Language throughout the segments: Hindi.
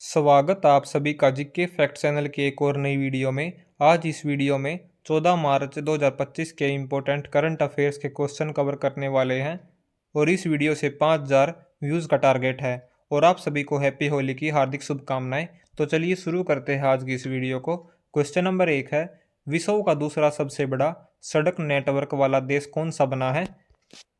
स्वागत आप सभी का जीके फैक्ट चैनल की एक और नई वीडियो में। आज इस वीडियो में 14 मार्च 2025 के इम्पोर्टेंट करंट अफेयर्स के क्वेश्चन कवर करने वाले हैं और इस वीडियो से 5000 व्यूज़ का टारगेट है और आप सभी को हैप्पी होली की हार्दिक शुभकामनाएं। तो चलिए शुरू करते हैं आज की इस वीडियो को। क्वेश्चन नंबर 1 है, विश्व का दूसरा सबसे बड़ा सड़क नेटवर्क वाला देश कौन सा बना है?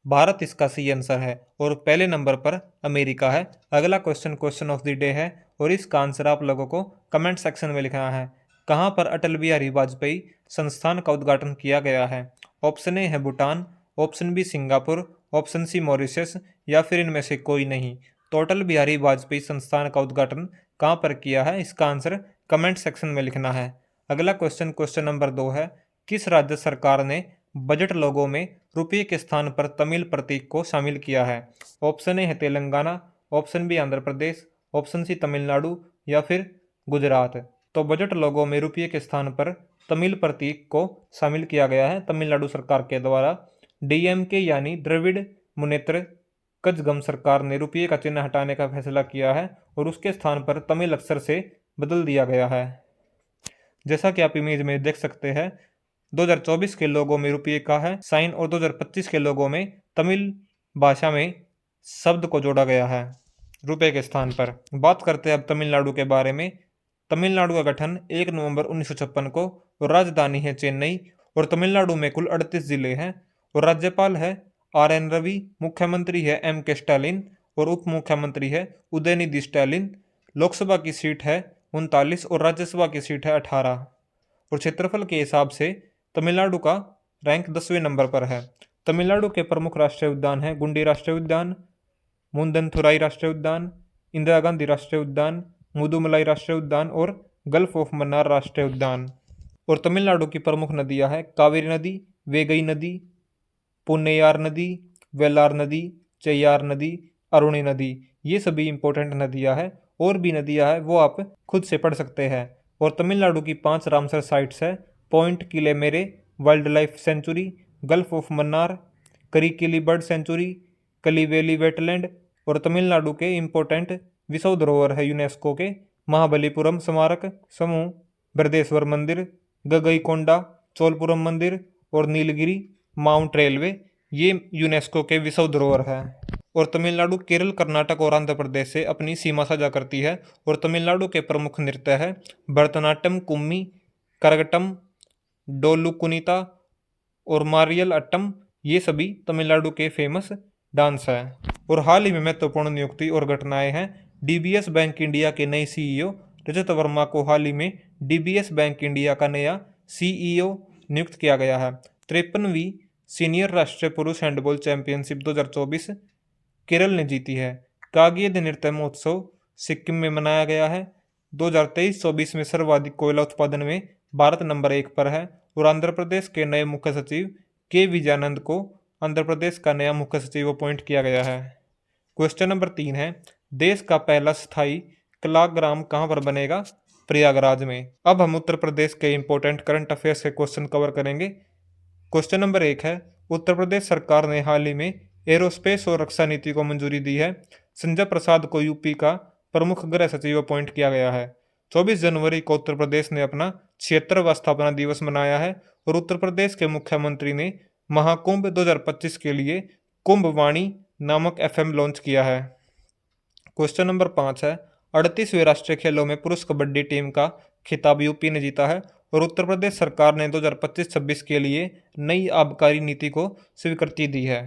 भारत इसका सही आंसर है और पहले नंबर पर अमेरिका है। अगला क्वेश्चन ऑफ द डे है और इसका आंसर आप लोगों को कमेंट सेक्शन में लिखना है। कहां पर अटल बिहारी वाजपेयी संस्थान का उद्घाटन किया गया है? ऑप्शन ए है Bhutan, option b Singapore, option c Mauritius या फिर इनमें से कोई नहीं। तो अटल बिहारी वाजपेयी संस्थान का उद्घाटन कहां पर किया है? इसका आंसर कमेंट सेक्शन में लिखना है। अगला क्वेश्चन नंबर 2 है, किस राज्य सरकार ने बजट लोगों में रुपये के स्थान पर तमिल प्रतीक को शामिल किया है? ऑप्शन ए है Telangana, option B Andhra Pradesh, option C Tamil Nadu या फिर गुजरात। तो बजट लोगों में रुपये के स्थान पर तमिल प्रतीक को शामिल किया गया है तमिलनाडु सरकार के द्वारा। डीएमके यानी द्रविड़ मुनेत्र कजगम सरकार ने रुपये का चिन्ह हटाने का फैसला किया है और उसके स्थान पर तमिल अक्षर से बदल दिया गया है। जैसा कि आप इमेज में देख सकते हैं, 2024 के लोगों में रुपये का है साइन और 2025 के लोगों में तमिल भाषा में शब्द को जोड़ा गया है रुपये के स्थान पर। बात करते हैं अब तमिलनाडु के बारे में। तमिलनाडु का गठन 1 नवंबर 1956 को और राजधानी है चेन्नई और तमिलनाडु में कुल 38 जिले हैं और राज्यपाल है RN रवि, मुख्यमंत्री है MK स्टालिन और उप मुख्यमंत्री है उदयनिधि स्टालिन। लोकसभा की सीट है 39 और राज्यसभा की सीट है 18 और क्षेत्रफल के हिसाब से तमिलनाडु का रैंक 10वें नंबर पर है। तमिलनाडु के प्रमुख राष्ट्रीय उद्यान हैं गुंडी राष्ट्रीय उद्यान, मुंदनथुराई राष्ट्रीय उद्यान, इंदिरा गांधी राष्ट्रीय उद्यान, मुदुमलाई राष्ट्रीय उद्यान और गल्फ ऑफ मन्नार राष्ट्रीय उद्यान। और तमिलनाडु की प्रमुख नदियां हैं कावेरी नदी, वेगई नदी, पुन्नैयार नदी, वेलार नदी, चैयार नदी, अरुणी नदी। ये सभी इंपॉर्टेंट नदियां हैं और भी नदियां हैं वो आप खुद से पढ़ सकते हैं। और तमिलनाडु की 5 रामसर साइट्स है point Calimere wildlife sanctuary, Gulf of Mannar, Karikili bird sanctuary, Kaliveli wetland और तमिलनाडु के इम्पोर्टेंट विश्व धरोहर है यूनेस्को के महाबलीपुरम स्मारक समूह, बृहदेश्वर मंदिर, गगईकोंडा, चोलपुरम मंदिर और नीलगिरी माउंट रेलवे। ये यूनेस्को के विश्व धरोहर है। और तमिलनाडु केरल, कर्नाटक और आंध्र प्रदेश से अपनी सीमा साझा करती है। और तमिलनाडु के प्रमुख नृत्य है भरतनाट्यम, कुम्मी, करगटम, डोलू कुनीता और मारियल अट्टम। ये सभी तमिलनाडु के फेमस डांस है। और हाल ही में महत्वपूर्ण नियुक्ति और घटनाएं हैं। DBS बैंक इंडिया के नए CEO रजत वर्मा को हाल ही में DBS बैंक इंडिया का नया CEO नियुक्त किया गया है। 53वीं सीनियर राष्ट्रीय पुरुष हैंडबॉल चैंपियनशिप 2024 केरल ने जीती है। कागियद नृत्य महोत्सव सिक्किम में मनाया गया है। 2023-24 में सर्वाधिक कोयला उत्पादन में भारत नंबर 1 पर है। और आंध्र प्रदेश के नए मुख्य सचिव के विजयानंद को आंध्र प्रदेश का नया मुख्य सचिव अपॉइंट किया गया है। क्वेश्चन नंबर 3 है, देश का पहला स्थायी कलाग्राम कहां पर बनेगा? प्रयागराज में। अब हम उत्तर प्रदेश के इंपॉर्टेंट करंट अफेयर्स के क्वेश्चन कवर करेंगे। क्वेश्चन नंबर 1 है, उत्तर प्रदेश सरकार ने हाल ही में एरोस्पेस और रक्षा नीति को मंजूरी दी है। संजय प्रसाद को यूपी का प्रमुख गृह सचिव अपॉइंट किया गया है। 24 जनवरी को उत्तर प्रदेश ने अपना 76वां स्थापना दिवस मनाया है और उत्तर प्रदेश के मुख्यमंत्री ने महाकुंभ 2025 के लिए कुंभ वाणी नामक FM लॉन्च किया है। क्वेश्चन नंबर 5 है, 38वें राष्ट्रीय खेलों में पुरुष कबड्डी टीम का खिताब यूपी ने जीता है और उत्तर प्रदेश सरकार ने 2025-26 के लिए नई आबकारी नीति को स्वीकृति दी है।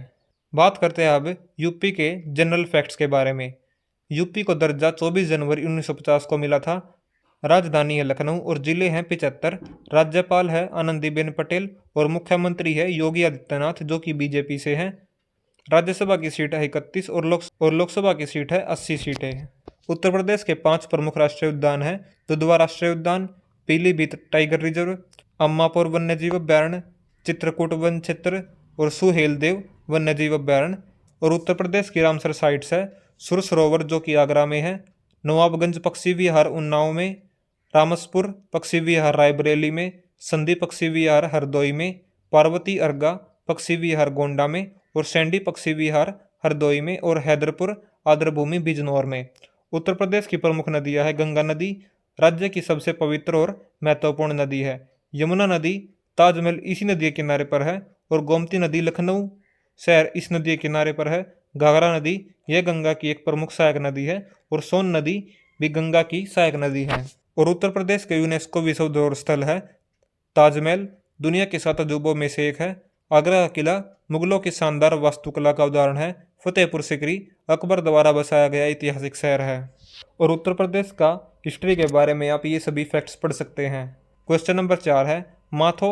बात करते हैं अब यूपी के जनरल फैक्ट्स के बारे में। यूपी को दर्जा 24 जनवरी 1950 को मिला था। राजधानी है लखनऊ और जिले हैं 75। राज्यपाल है आनंदीबेन पटेल और मुख्यमंत्री है योगी आदित्यनाथ जो कि बीजेपी से हैं। राज्यसभा की सीट है 31 और लोकसभा की सीट है 80 सीटें। उत्तर प्रदेश के 5 प्रमुख राष्ट्रीय उद्यान हैं दुधवा राष्ट्रीय उद्यान, पीलीभीत टाइगर रिजर्व, अम्मापुर वन्यजीव अभ्यारण्य, चित्रकूट वन क्षेत्र और सुहेलदेव वन्यजीव अभ्यारण्य। और उत्तर प्रदेश की रामसर साइट्स है सुर सरोवर जो कि आगरा में है, नवाबगंज पक्षी विहार उन्नाव में, रामसपुर पक्षी विहार रायबरेली में, संधि पक्षी विहार हरदोई में, पार्वती अर्गा पक्षी विहार गोंडा में और सैंडी पक्षी विहार हरदोई में और हैदरपुर आर्द्रभूमि बिजनौर में। उत्तर प्रदेश की प्रमुख नदियां है गंगा नदी राज्य की सबसे पवित्र और महत्वपूर्ण नदी है। यमुना नदी ताजमहल इसी नदी के किनारे पर है और गोमती नदी लखनऊ शहर इस नदी के किनारे पर है। घाघरा नदी यह गंगा की एक प्रमुख सहायक नदी है और सोन नदी भी गंगा की सहायक नदी है। और उत्तर प्रदेश के यूनेस्को विश्व धरोहर स्थल है। ताजमहल दुनिया के 7 अजूबों में से एक है। आगरा का किला मुगलों की शानदार वास्तुकला का उदाहरण है। फतेहपुर सीकरी अकबर द्वारा बसाया गया ऐतिहासिक शहर है। और उत्तर प्रदेश का हिस्ट्री के बारे में आप ये सभी फैक्ट्स पढ़ सकते हैं। क्वेश्चन नंबर 4 है माथो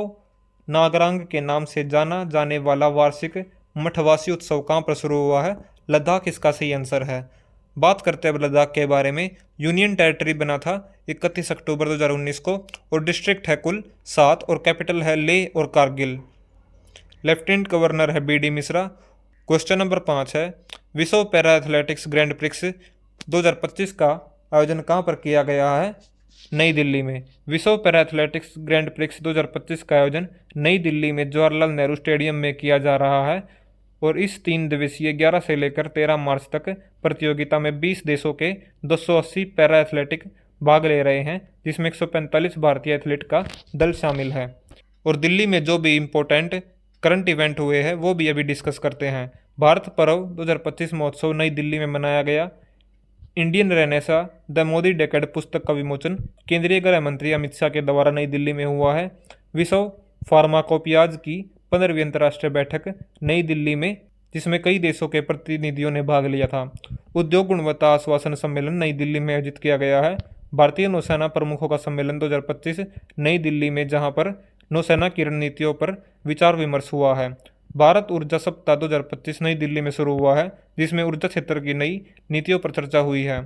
नागरांग के नाम से जाना जाने वाला वार्षिक मठवासी उत्सव कहाँ पर शुरू हुआ है? लद्दाख इसका सही आंसर है। बात करते हैं अब लद्दाख के बारे में। यूनियन टेरिटरी बना था 31 अक्टूबर 2019 को और डिस्ट्रिक्ट है कुल 7 और कैपिटल है लेह और कारगिल। लेफ्टिनेंट गवर्नर है BD मिश्रा। क्वेश्चन नंबर 5 है विश्व पैरा एथलेटिक्स ग्रैंड प्रिक्स 2025 का आयोजन कहाँ पर किया गया है? नई दिल्ली में। विश्व पैरा एथलेटिक्स ग्रैंड प्रिक्स 2025 का आयोजन नई दिल्ली में जवाहरलाल नेहरू स्टेडियम में किया जा रहा है और इस 3 दिवसीय 11 से लेकर 13 मार्च तक प्रतियोगिता में 20 देशों के 280 पैरा एथलेटिक भाग ले रहे हैं जिसमें 145 भारतीय एथलीट का दल शामिल है। और दिल्ली में जो भी इम्पोर्टेंट करंट इवेंट हुए हैं वो भी अभी डिस्कस करते हैं। भारत पर्व 2025 महोत्सव नई दिल्ली में मनाया गया। Indian Renaissance the Modi decade पुस्तक का विमोचन केंद्रीय गृह मंत्री अमित शाह के द्वारा नई दिल्ली में हुआ है। विश्व फार्माकोपियाज की 15वीं अंतर्राष्ट्रीय बैठक नई दिल्ली में जिसमें कई देशों के प्रतिनिधियों ने भाग लिया था। उद्योग गुणवत्ता आश्वासन सम्मेलन नई दिल्ली में आयोजित किया गया है। भारतीय नौसेना प्रमुखों का सम्मेलन 2025 नई दिल्ली में जहां पर नौसेना की रणनीतियों पर विचार विमर्श हुआ है। भारत ऊर्जा सप्ताह 2025 नई दिल्ली में शुरू हुआ है जिसमें ऊर्जा क्षेत्र की नई नीतियों पर चर्चा हुई है।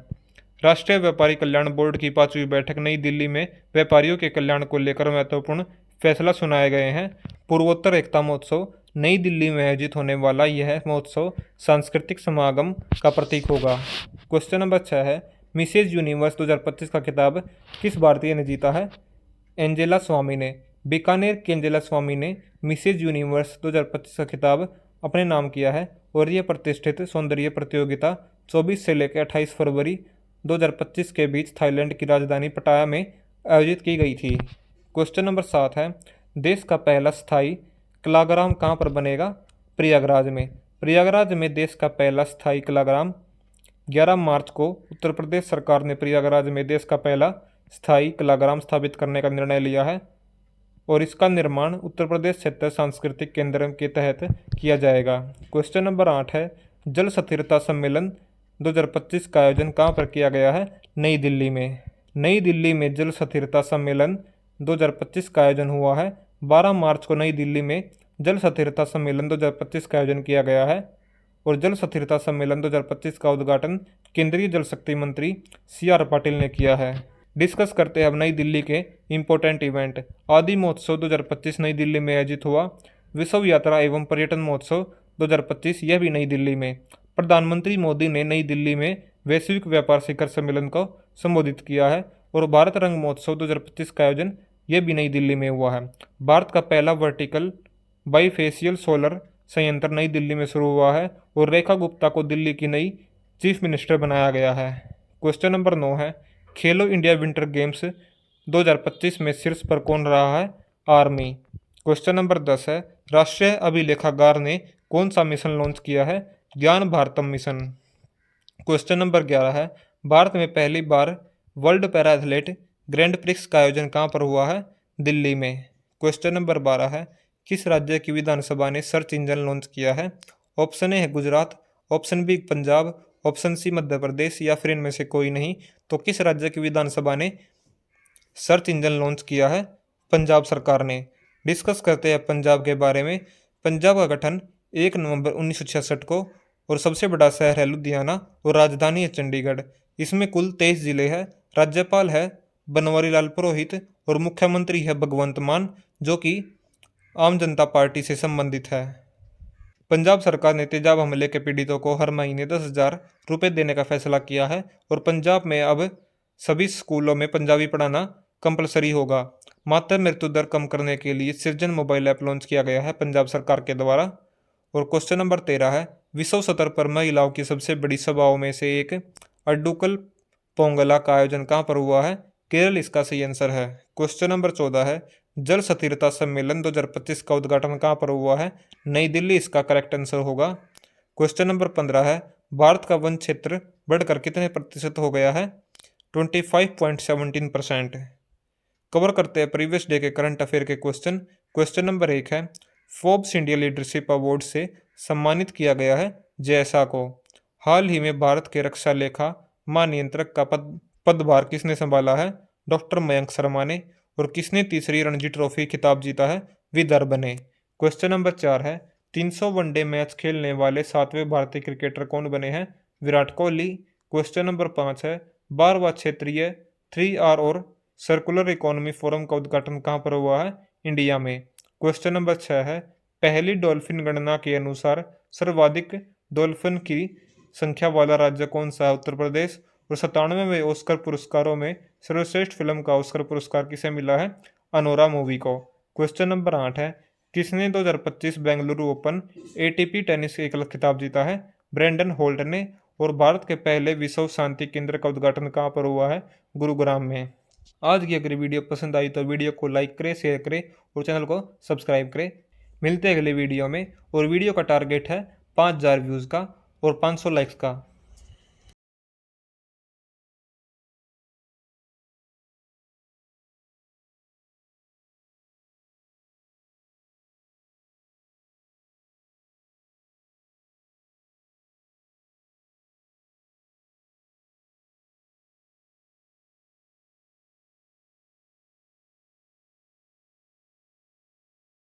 राष्ट्रीय व्यापारी कल्याण बोर्ड की 5वीं बैठक नई दिल्ली में व्यापारियों के कल्याण को लेकर महत्वपूर्ण फैसला सुनाए गए हैं। पूर्वोत्तर एकता महोत्सव नई दिल्ली में आयोजित होने वाला यह महोत्सव सांस्कृतिक समागम का प्रतीक होगा। क्वेश्चन नंबर 6 है मिसेज यूनिवर्स 2025 का खिताब किस भारतीय ने जीता है? एंजेला स्वामी ने। बीकानेर की एंजेला स्वामी ने मिसेज यूनिवर्स 2025 का खिताब अपने नाम किया है और यह प्रतिष्ठित सौंदर्य प्रतियोगिता 24 से लेकर 28 फरवरी 2025 के बीच थाईलैंड की राजधानी पटाया में आयोजित की गई थी। क्वेश्चन नंबर 7 है देश का पहला स्थायी कलाग्राम कहाँ पर बनेगा? प्रयागराज में। प्रयागराज में देश का पहला स्थायी कलाग्राम 11 मार्च को उत्तर प्रदेश सरकार ने प्रयागराज में देश का पहला स्थायी कलाग्राम स्थापित करने का निर्णय लिया है और इसका निर्माण उत्तर प्रदेश क्षेत्र सांस्कृतिक केंद्र के तहत किया जाएगा। क्वेश्चन नंबर 8 है जल स्थिरता सम्मेलन 2025 का आयोजन कहाँ पर किया गया है? नई दिल्ली में। नई दिल्ली में जल स्थिरता सम्मेलन 2025 का आयोजन हुआ है। 12 मार्च को नई दिल्ली में जल स्थिरता सम्मेलन 2025 का आयोजन किया गया है और जल स्थिरता सम्मेलन 2025 का उद्घाटन केंद्रीय जल शक्ति मंत्री CR पाटिल ने किया है। डिस्कस करते हैं अब नई दिल्ली के इम्पोर्टेंट इवेंट। आदि महोत्सव 2025 नई दिल्ली में आयोजित हुआ। विश्व यात्रा एवं पर्यटन महोत्सव 2025 यह भी नई दिल्ली में। प्रधानमंत्री मोदी ने नई दिल्ली में वैश्विक व्यापार शिखर सम्मेलन को संबोधित किया है और भारत रंग महोत्सव 2025 का आयोजन यह भी नई दिल्ली में हुआ है। भारत का पहला वर्टिकल बाईफेशियल सोलर संयंत्र नई दिल्ली में शुरू हुआ है और रेखा गुप्ता को दिल्ली की नई चीफ मिनिस्टर बनाया गया है। क्वेश्चन नंबर 9 है खेलो इंडिया विंटर गेम्स 2025 में शीर्ष पर कौन रहा है? आर्मी। क्वेश्चन नंबर 10 है राष्ट्रीय अभिलेखागार ने कौन सा मिशन लॉन्च किया है? ज्ञान भारतम मिशन। क्वेश्चन नंबर 11 है भारत में पहली बार world para athlete grand prix का आयोजन कहाँ पर हुआ है? दिल्ली में। क्वेश्चन नंबर 12 है किस राज्य की विधानसभा ने सर्च इंजन लॉन्च किया है? ऑप्शन ए है Gujarat, option B Punjab, option C Madhya Pradesh या फिर इनमें से कोई नहीं। तो किस राज्य की विधानसभा ने सर्च इंजन लॉन्च किया है? पंजाब सरकार ने। डिस्कस करते हैं पंजाब के बारे में। पंजाब का गठन 1 नवंबर 1966 को और सबसे बड़ा शहर है लुधियाना और राजधानी है चंडीगढ़। इसमें कुल 23 जिले हैं। राज्यपाल है बनवारी लाल पुरोहित और मुख्यमंत्री है भगवंत मान जो कि आम जनता पार्टी से संबंधित है। पंजाब सरकार ने तेजाब हमले के पीड़ितों को हर महीने 10,000 रुपये देने का फैसला किया है और पंजाब में अब सभी स्कूलों में पंजाबी पढ़ाना कंपलसरी होगा। मातृ मृत्यु दर कम करने के लिए सृजन मोबाइल ऐप लॉन्च किया गया है पंजाब सरकार के द्वारा। और क्वेश्चन नंबर 13 है विश्व स्तर पर महिलाओं की सबसे बड़ी सभाओं में से एक अड्डुकल पोंगला का आयोजन कहाँ पर हुआ है? केरल इसका सही आंसर है। क्वेश्चन नंबर 14 है, जल स्थिरता सम्मेलन 2025 का उद्घाटन कहाँ पर हुआ है? नई दिल्ली इसका करेक्ट आंसर होगा। क्वेश्चन नंबर 15 है, भारत का वन क्षेत्र बढ़कर कितने प्रतिशत हो गया है? 25.17%। कवर करते हैं प्रीवियस डे के करंट अफेयर के क्वेश्चन। क्वेश्चन नंबर 1 है, फोर्ब्स इंडिया लीडरशिप अवार्ड से सम्मानित किया गया है जैसा को। हाल ही में भारत के रक्षा लेखा महानियंत्रक का पदभार किसने संभाला है? डॉक्टर मयंक शर्मा ने। और किसने तीसरी रणजी ट्रॉफी खिताब जीता है? विदर्भ ने। क्वेश्चन नंबर 4 है, 300 वनडे मैच खेलने वाले 7वें भारतीय क्रिकेटर कौन बने हैं? विराट कोहली। क्वेश्चन नंबर 5 है, 12वां क्षेत्रीय 3R और सर्कुलर इकोनॉमी फोरम का उद्घाटन कहाँ पर हुआ है? इंडिया में। क्वेश्चन नंबर 6 है, पहली डॉल्फिन गणना के अनुसार सर्वाधिक डॉल्फिन की संख्या वाला राज्य कौन सा है? उत्तर प्रदेश। और 97वें ऑस्कर पुरस्कारों में सर्वश्रेष्ठ फिल्म का ऑस्कर पुरस्कार किसे मिला है? अनोरा मूवी को। क्वेश्चन नंबर 8 है, किसने 2025 बेंगलुरु ओपन ATP टेनिस एकल खिताब जीता है? ब्रेंडन होल्ट ने। और भारत के पहले विश्व शांति केंद्र का उद्घाटन कहाँ पर हुआ है? गुरुग्राम में। आज की अगर वीडियो पसंद आई तो वीडियो को लाइक करें, शेयर करें और चैनल को सब्सक्राइब करें। मिलते हैं अगले वीडियो में। और वीडियो का टारगेट है 5000 व्यूज़ का और 500 लाइक्स का।